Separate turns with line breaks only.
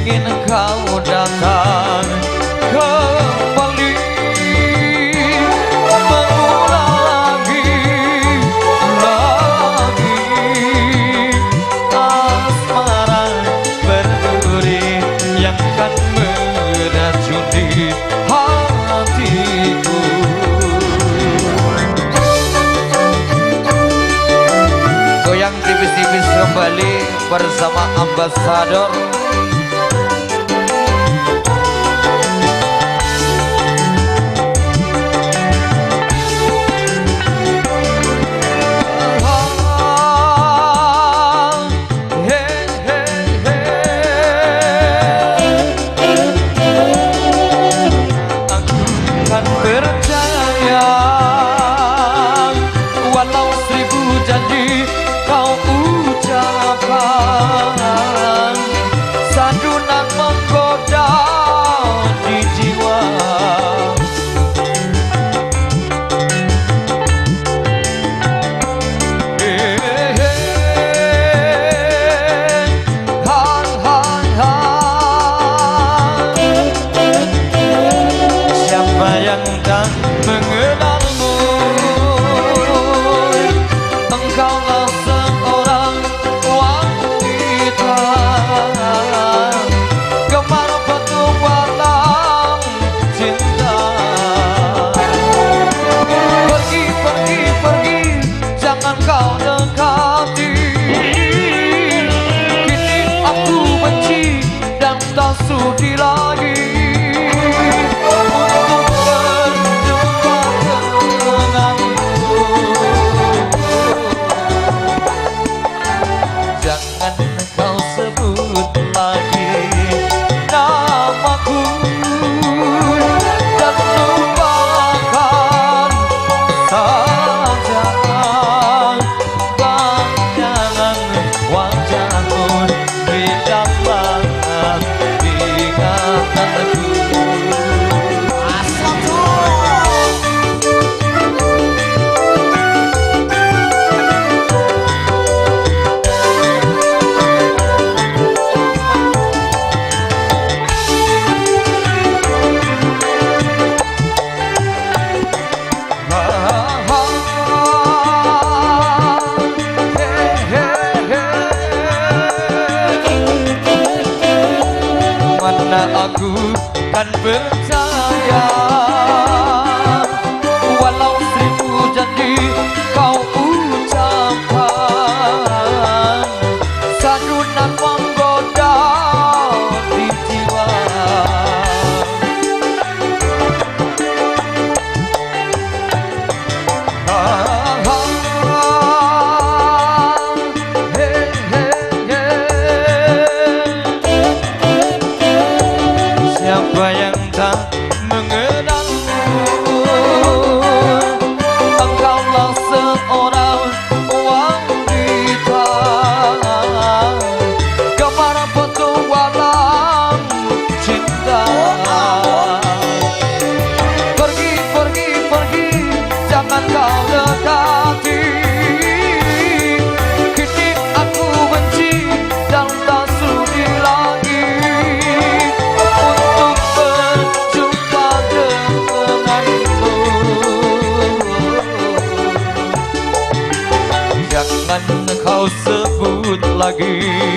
ingin kau datang kembali, mengulang lagi asmara berduri yang kan meracuni hatiku. Goyang tipis-tipis kembali bersama Ambasador. Aku kan percaya walau 1000 janji kau ucapkan, sandunan menggoda di jiwa. Siapa yang tak mengenalmu? Engkaulah seorang wanita, gemar petualang cinta. Pergi, pergi, pergi, jangan kau dekati. Kini aku benci dan tak sudi lagi untuk berjumpa denganmu. Jangan kau sebut lagi namaku dan lupakan saja bayangan wajahmu di dalam ingatanku. Mana aku kan percaya walau 1000 janji kau ucapkan, sandunan menggoda di jiwa. Siapa yang tak mengenalmu? Engkaulah seorang wanita, gemar petualang cinta. Pergi, pergi, pergi, jangan kau dekati. Kini aku benci dan tak sudi lagi untuk berjumpa denganmu. Jangan kau sebut lagi